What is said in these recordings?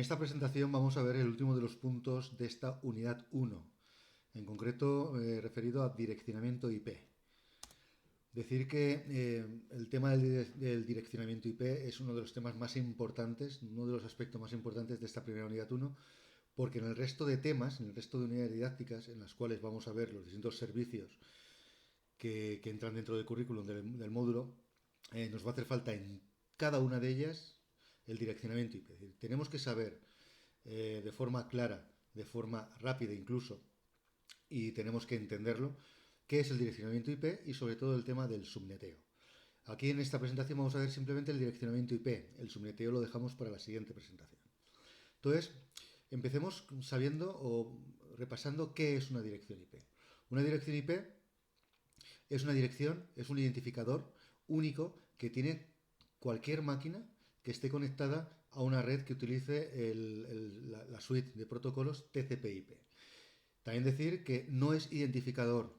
esta presentación vamos a ver el último de los puntos de esta unidad 1, en concreto referido a direccionamiento IP. Decir que el tema del direccionamiento IP es uno de los temas más importantes, uno de los aspectos más importantes de esta primera unidad 1, porque en el resto de temas, en el resto de unidades didácticas, en las cuales vamos a ver los distintos servicios que entran dentro del currículum del módulo, nos va a hacer falta en cada una de ellas el direccionamiento IP. Es decir, tenemos que saber de forma clara, de forma rápida incluso, y tenemos que entenderlo, qué es el direccionamiento IP y sobre todo el tema del subneteo. Aquí en esta presentación vamos a ver simplemente el direccionamiento IP, el subneteo lo dejamos para la siguiente presentación. Entonces, empecemos sabiendo o repasando qué es una dirección IP. Una dirección IP es una dirección, es un identificador único que tiene cualquier máquina que esté conectada a una red que utilice la suite de protocolos TCP/IP. También decir que no es identificador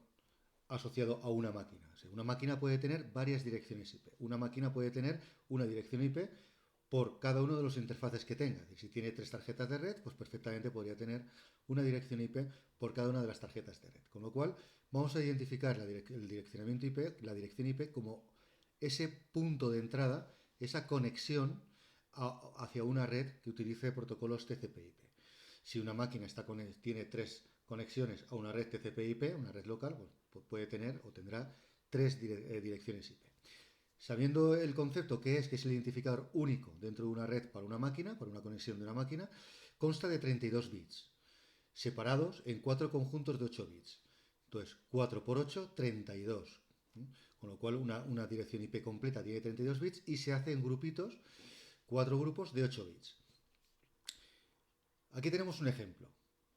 asociado a una máquina. O sea, una máquina puede tener varias direcciones IP. Una máquina puede tener una dirección IP por cada uno de los interfaces que tenga. Si tiene 3 tarjetas de red, pues perfectamente podría tener una dirección IP por cada una de las tarjetas de red. Con lo cual, vamos a identificar el direccionamiento IP, la dirección IP, como ese punto de entrada, esa conexión hacia una red que utilice protocolos TCP/IP. Si una máquina tiene 3 conexiones a una red TCP/IP, una red local, pues puede tener o tendrá 3 direcciones IP. Sabiendo el concepto que es el identificador único dentro de una red para una máquina, para una conexión de una máquina, consta de 32 bits, separados en 4 conjuntos de 8 bits. Entonces, 4 por 8, 32. Con lo cual, una dirección IP completa tiene 32 bits y se hace en grupitos, 4 grupos de 8 bits. Aquí tenemos un ejemplo.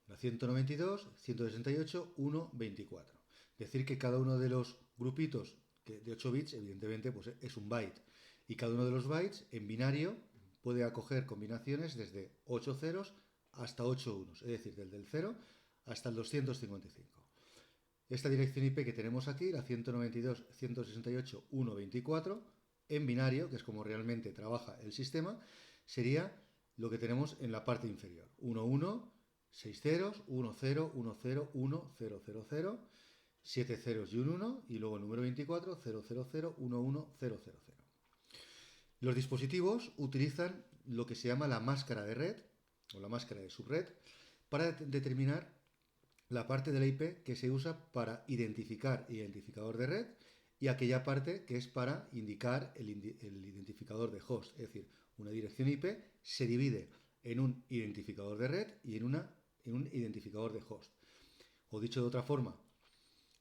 La 192, 168, 1, 24. Decir que cada uno de los grupitos de 8 bits, evidentemente, pues es un byte. Y cada uno de los bytes, en binario, puede acoger combinaciones desde 8 ceros hasta 8 unos. Es decir, desde el 0 hasta el 255. Esta dirección IP que tenemos aquí, la 192, 168, 1, 24, en binario, que es como realmente trabaja el sistema, sería lo que tenemos en la parte inferior. 1, 1, 6 ceros, 1, 0, 1, 0, 1, 0, 0, 0, 7 ceros y un 1, y luego el número 24, 0, 0, 0, 1, 1, 0, 0, 0. Los dispositivos utilizan lo que se llama la máscara de red, o la máscara de subred, para determinar la parte de la IP que se usa para identificar el identificador de red y aquella parte que es para indicar el identificador de host. Es decir, una dirección IP se divide en un identificador de red y en un identificador de host. O dicho de otra forma,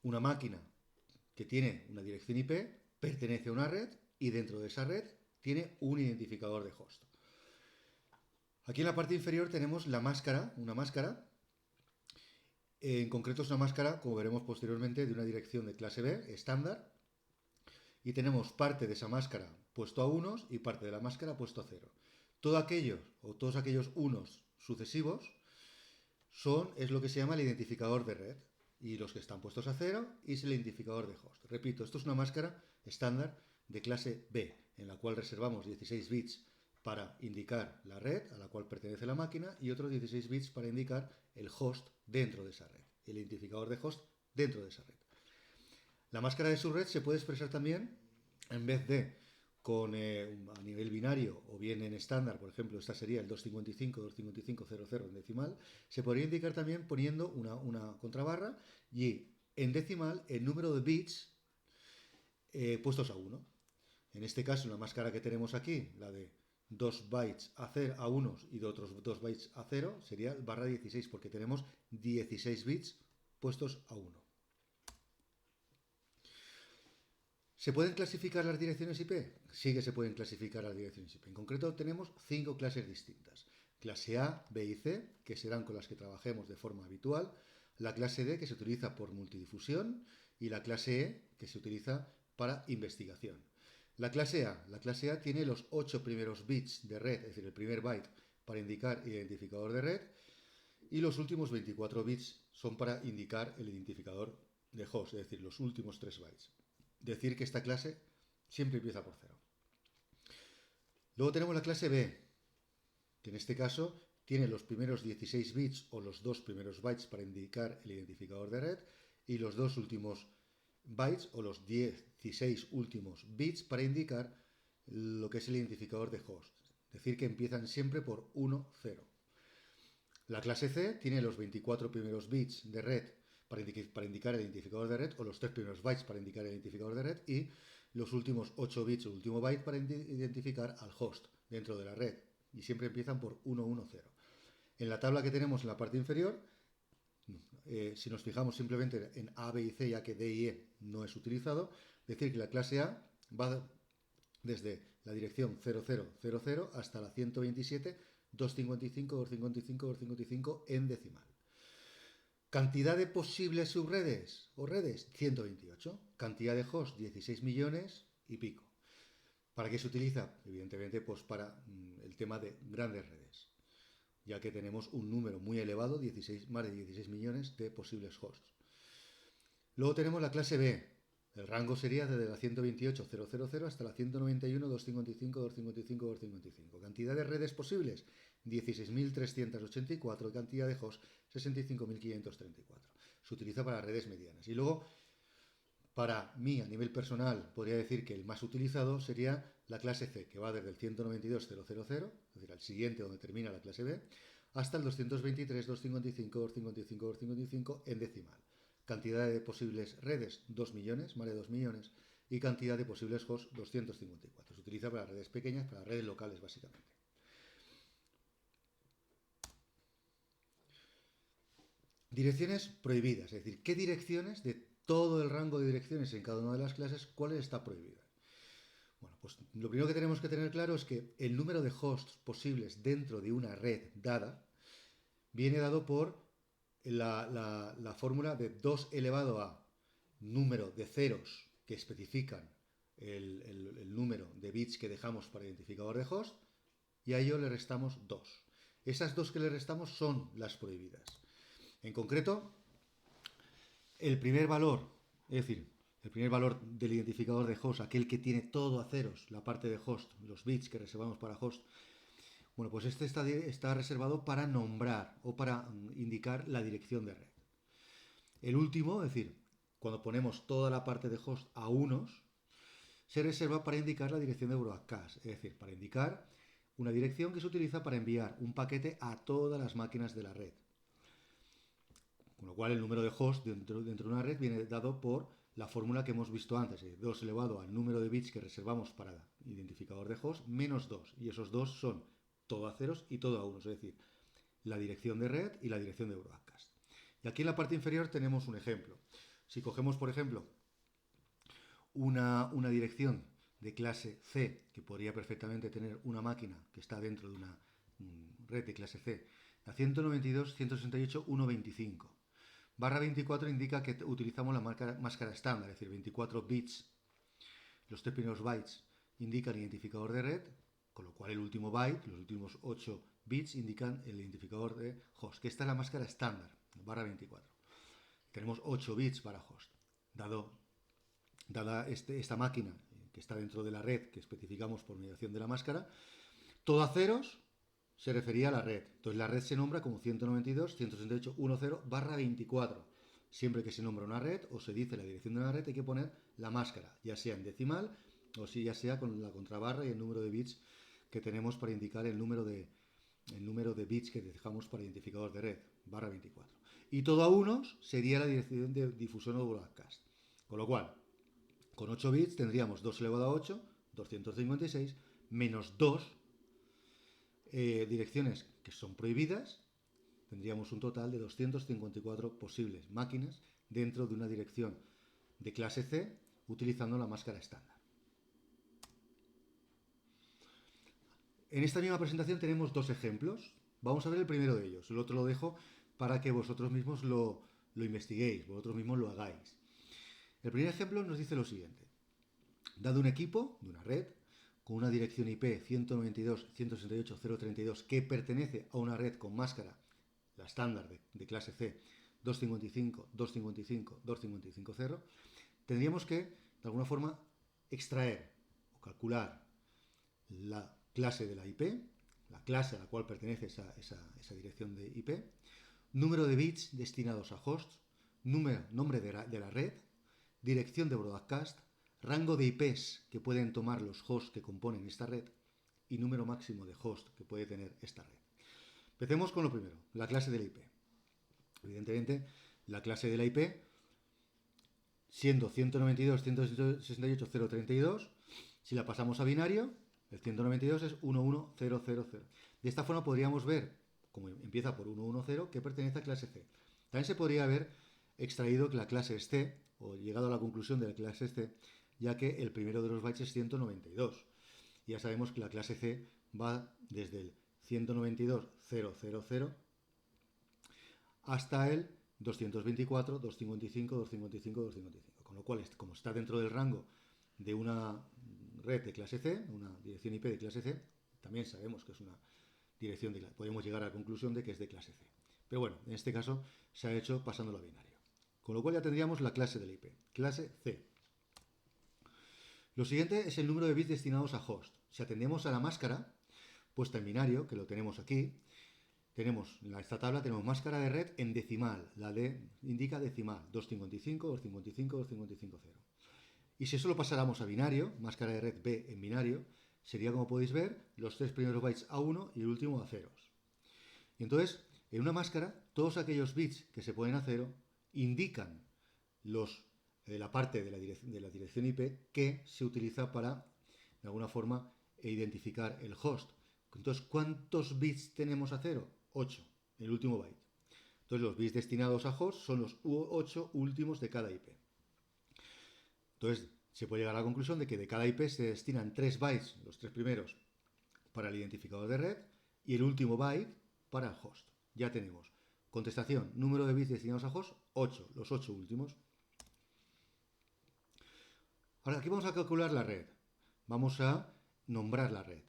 una máquina que tiene una dirección IP pertenece a una red y dentro de esa red tiene un identificador de host. Aquí en la parte inferior tenemos la máscara, una máscara. En concreto es una máscara, como veremos posteriormente, de una dirección de clase B, estándar. Y tenemos parte de esa máscara puesto a unos y parte de la máscara puesto a 0. Todos aquellos unos sucesivos es lo que se llama el identificador de red. Y los que están puestos a 0 es el identificador de host. Repito, esto es una máscara estándar de clase B, en la cual reservamos 16 bits para indicar la red a la cual pertenece la máquina y otros 16 bits para indicar el host dentro de esa red, el identificador de host dentro de esa red. La máscara de subred se puede expresar también, en vez de a nivel binario o bien en estándar, por ejemplo, esta sería el 255.255.00 en decimal, se podría indicar también poniendo una contrabarra y en decimal el número de bits puestos a 1. En este caso, la máscara que tenemos aquí, la de 2 bytes a unos y de otros 2 bytes a 0, sería barra 16, porque tenemos 16 bits puestos a 1. ¿Se pueden clasificar las direcciones IP? Sí que se pueden clasificar las direcciones IP. En concreto tenemos 5 clases distintas. Clase A, B y C, que serán con las que trabajemos de forma habitual. La clase D, que se utiliza por multidifusión. Y la clase E, que se utiliza para investigación. La clase A tiene los 8 primeros bits de red, es decir, el primer byte para indicar el identificador de red. Y los últimos 24 bits son para indicar el identificador de host, es decir, los últimos 3 bytes. Decir que esta clase siempre empieza por 0. Luego tenemos la clase B, que en este caso tiene los primeros 16 bits o los dos primeros bytes para indicar el identificador de red y los dos últimos bytes o los 16 últimos bits para indicar lo que es el identificador de host. Es decir, que empiezan siempre por 1, 0. La clase C tiene los 24 primeros bits de red para indicar el identificador de red o los 3 primeros bytes para indicar el identificador de red y los últimos 8 bits o el último byte para identificar al host dentro de la red. Y siempre empiezan por 1, 1, 0. En la tabla que tenemos en la parte inferior, si nos fijamos simplemente en A, B y C, ya que D y E no es utilizado, decir que la clase A va desde la dirección 0000 hasta la 127, 255, 255, 255 en decimal. Cantidad de posibles subredes o redes, 128. Cantidad de hosts, 16 millones y pico. ¿Para qué se utiliza? Evidentemente, pues para el tema de grandes redes, ya que tenemos un número muy elevado, más de 16 millones de posibles hosts. Luego tenemos la clase B. El rango sería desde la 128.000 hasta la 191.255, 255, 255. Cantidad de redes posibles, 16.384. Cantidad de hosts, 65.534. Se utiliza para redes medianas. Y luego, para mí, a nivel personal, podría decir que el más utilizado sería la clase C, que va desde el 192.000, es decir, al siguiente donde termina la clase B, hasta el 223, 255, 255, 255 en decimal. Cantidad de posibles redes, 2 millones, más de 2 millones, y cantidad de posibles hosts, 254. Se utiliza para redes pequeñas, para redes locales, básicamente. Direcciones prohibidas, es decir, ¿qué direcciones de todo el rango de direcciones en cada una de las clases, cuál está prohibida? Bueno, pues lo primero que tenemos que tener claro es que el número de hosts posibles dentro de una red dada viene dado por la fórmula de 2 elevado a número de ceros que especifican el número de bits que dejamos para identificador de host y a ello le restamos 2. Esas 2 que le restamos son las prohibidas. En concreto, el primer valor, es decir, el primer valor del identificador de host, aquel que tiene todo a ceros, la parte de host, los bits que reservamos para host, bueno, pues este está reservado para nombrar o para indicar la dirección de red. El último, es decir, cuando ponemos toda la parte de host a unos, se reserva para indicar la dirección de broadcast, es decir, para indicar una dirección que se utiliza para enviar un paquete a todas las máquinas de la red. Con lo cual el número de hosts dentro de una red viene dado por la fórmula que hemos visto antes, 2 elevado al número de bits que reservamos para identificador de host, menos 2. Y esos 2 son todo a ceros y todo a unos, es decir, la dirección de red y la dirección de broadcast. Y aquí en la parte inferior tenemos un ejemplo. Si cogemos, por ejemplo, una dirección de clase C, que podría perfectamente tener una máquina que está dentro de una red de clase C, la 192.168.125. Barra 24 indica que utilizamos la máscara estándar, es decir, 24 bits. Los 3 primeros bytes indican el identificador de red, con lo cual el último byte, los últimos 8 bits indican el identificador de host, que esta es la máscara estándar, barra 24. Tenemos 8 bits para host. Dada esta máquina que está dentro de la red que especificamos por mediación de la máscara, todo a ceros se refería a la red. Entonces la red se nombra como 192.168.10 barra 24. Siempre que se nombra una red o se dice la dirección de una red hay que poner la máscara, ya sea en decimal o si ya sea con la contrabarra y el número de bits que tenemos para indicar el número de bits que dejamos para identificador de red, barra 24. Y todo a unos sería la dirección de difusión o broadcast. Con lo cual, con 8 bits tendríamos 2 elevado a 8, 256, menos 2 direcciones que son prohibidas, tendríamos un total de 254 posibles máquinas dentro de una dirección de clase C utilizando la máscara estándar. En esta misma presentación tenemos dos ejemplos. Vamos a ver el primero de ellos. El otro lo dejo para que vosotros mismos lo investiguéis, vosotros mismos lo hagáis. El primer ejemplo nos dice lo siguiente. Dado un equipo de una red con una dirección IP 192.168.032 que pertenece a una red con máscara, la estándar de clase C, 255.255.255.0, tendríamos que, de alguna forma, extraer o calcular la clase de la IP, la clase a la cual pertenece esa dirección de IP, número de bits destinados a hosts, nombre de la red, dirección de broadcast, rango de IPs que pueden tomar los hosts que componen esta red y número máximo de hosts que puede tener esta red. Empecemos con lo primero, la clase de la IP. Evidentemente, la clase de la IP, siendo 192.168.0.32, si la pasamos a binario, el 192 es 11000. De esta forma podríamos ver, como empieza por 110, que pertenece a clase C. También se podría haber extraído que la clase es C, o llegado a la conclusión de la clase es C, ya que el primero de los bytes es 192. Ya sabemos que la clase C va desde el 192.000 hasta el 224, 255, 255, 255. Con lo cual, como está dentro del rango de una red de clase C, una dirección IP de clase C, también sabemos que es una dirección podemos llegar a la conclusión de que es de clase C. Pero bueno, en este caso se ha hecho pasándolo a binario. Con lo cual ya tendríamos la clase del IP, clase C. Lo siguiente es el número de bits destinados a host. Si atendemos a la máscara, puesta en binario, que lo tenemos aquí, tenemos en esta tabla tenemos máscara de red en decimal, la D indica decimal, 255, 255, 255, 0. Y si eso lo pasáramos a binario, máscara de red B en binario, sería, como podéis ver, los tres primeros bytes a 1 y el último a 0. Y entonces, en una máscara, todos aquellos bits que se ponen a 0 indican la parte de la dirección IP que se utiliza para, de alguna forma, identificar el host. Entonces, ¿cuántos bits tenemos a 0? 8, el último byte. Entonces, los bits destinados a host son los 8 últimos de cada IP. Entonces, se puede llegar a la conclusión de que de cada IP se destinan 3 bytes, los 3 primeros, para el identificador de red y el último byte para el host. Ya tenemos contestación, número de bits destinados a host, 8, los 8 últimos. Ahora, aquí vamos a calcular la red. Vamos a nombrar la red.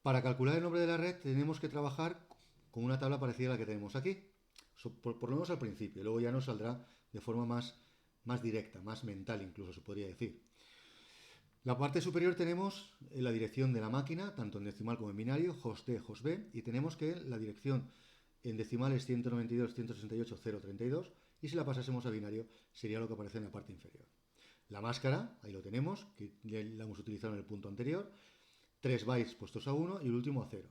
Para calcular el nombre de la red tenemos que trabajar con una tabla parecida a la que tenemos aquí, por lo menos al principio. Luego ya nos saldrá de forma más directa, más mental incluso se podría decir. La parte superior tenemos la dirección de la máquina, tanto en decimal como en binario, host D, host B, y tenemos que la dirección en decimal es 192.168.0.32 y si la pasásemos a binario sería lo que aparece en la parte inferior. La máscara, ahí lo tenemos, que la hemos utilizado en el punto anterior, 3 bytes puestos a 1 y el último a 0.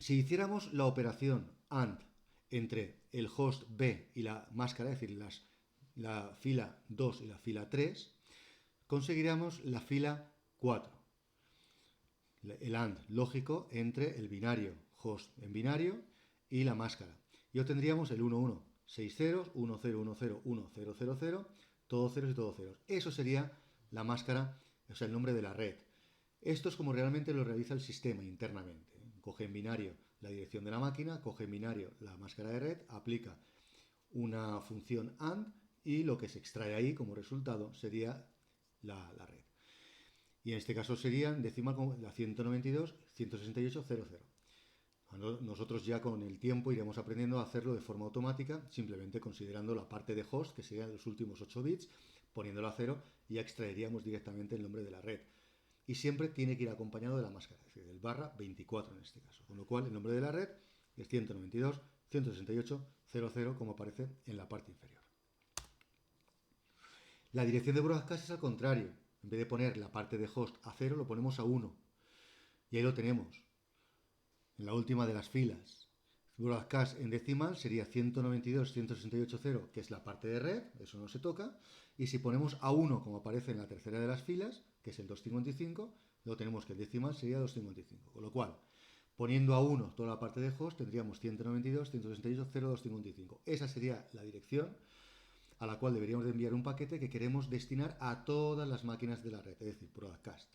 Si hiciéramos la operación AND entre el host B y la máscara, es decir, la fila 2 y la fila 3, conseguiríamos la fila 4. El AND lógico entre el binario, host en binario, y la máscara. Y obtendríamos el 1, 1, 6 ceros, 1, 0, 1, 0, 1, 0, 0, 0, todos ceros y todos ceros. Eso sería la máscara, o sea, el nombre de la red. Esto es como realmente lo realiza el sistema internamente. Coge en binario la dirección de la máquina, coge en binario la máscara de red, aplica una función AND y lo que se extrae ahí como resultado sería la red. Y en este caso serían decimal la 192.168.0.0. Nosotros ya con el tiempo iremos aprendiendo a hacerlo de forma automática, simplemente considerando la parte de host, que serían los últimos 8 bits, poniéndolo a 0 y ya extraeríamos directamente el nombre de la red. Y siempre tiene que ir acompañado de la máscara, es decir, del barra 24 en este caso. Con lo cual el nombre de la red es 192.168.0.0 como aparece en la parte inferior. La dirección de broadcast es al contrario. En vez de poner la parte de host a 0, lo ponemos a 1. Y ahí lo tenemos. En la última de las filas. Broadcast en decimal sería 192.168.0, que es la parte de red, eso no se toca. Y si ponemos a 1, como aparece en la tercera de las filas, que es el 255, lo tenemos que el decimal sería 255. Con lo cual, poniendo a 1 toda la parte de host, tendríamos 192.168.0.255. Esa sería la dirección a la cual deberíamos de enviar un paquete que queremos destinar a todas las máquinas de la red, es decir, broadcast.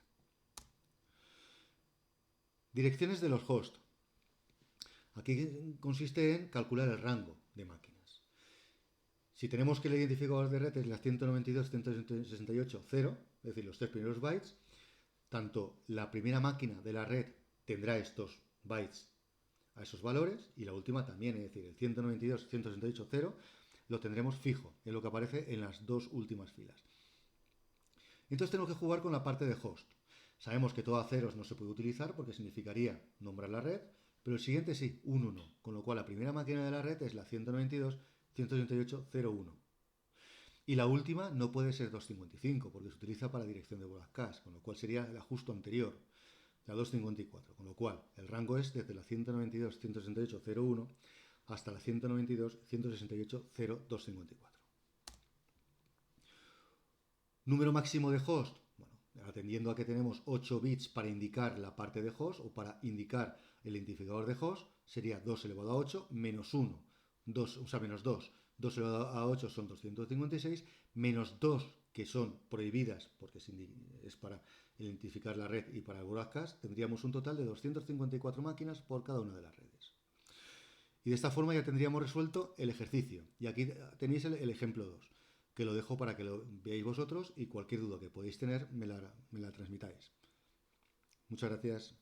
Direcciones de los hosts. Aquí consiste en calcular el rango de máquinas. Si tenemos que el identificador de red es la 192.168.0, es decir, los 3 primeros bytes, tanto la primera máquina de la red tendrá estos bytes a esos valores y la última también, es decir, el 192.168.0 lo tendremos fijo, en lo que aparece en las dos últimas filas. Entonces tenemos que jugar con la parte de host. Sabemos que todo a ceros no se puede utilizar porque significaría nombrar la red, pero el siguiente sí, un 1, con lo cual la primera máquina de la red es la 192.168.0.1. Y la última no puede ser 255 porque se utiliza para dirección de broadcast, con lo cual sería el justo anterior, la 254, con lo cual el rango es desde la 192.168.0.1 hasta la 192.168.0.254. Número máximo de host. Bueno, atendiendo a que tenemos 8 bits para indicar la parte de host o para indicar el identificador de host, sería 2 elevado a 8 menos 1, 2, o sea, menos 2. 2 elevado a 8 son 256, menos 2 que son prohibidas porque es para identificar la red y para el broadcast, tendríamos un total de 254 máquinas por cada una de las redes. Y de esta forma ya tendríamos resuelto el ejercicio. Y aquí tenéis el ejemplo 2, que lo dejo para que lo veáis vosotros y cualquier duda que podéis tener me la transmitáis. Muchas gracias.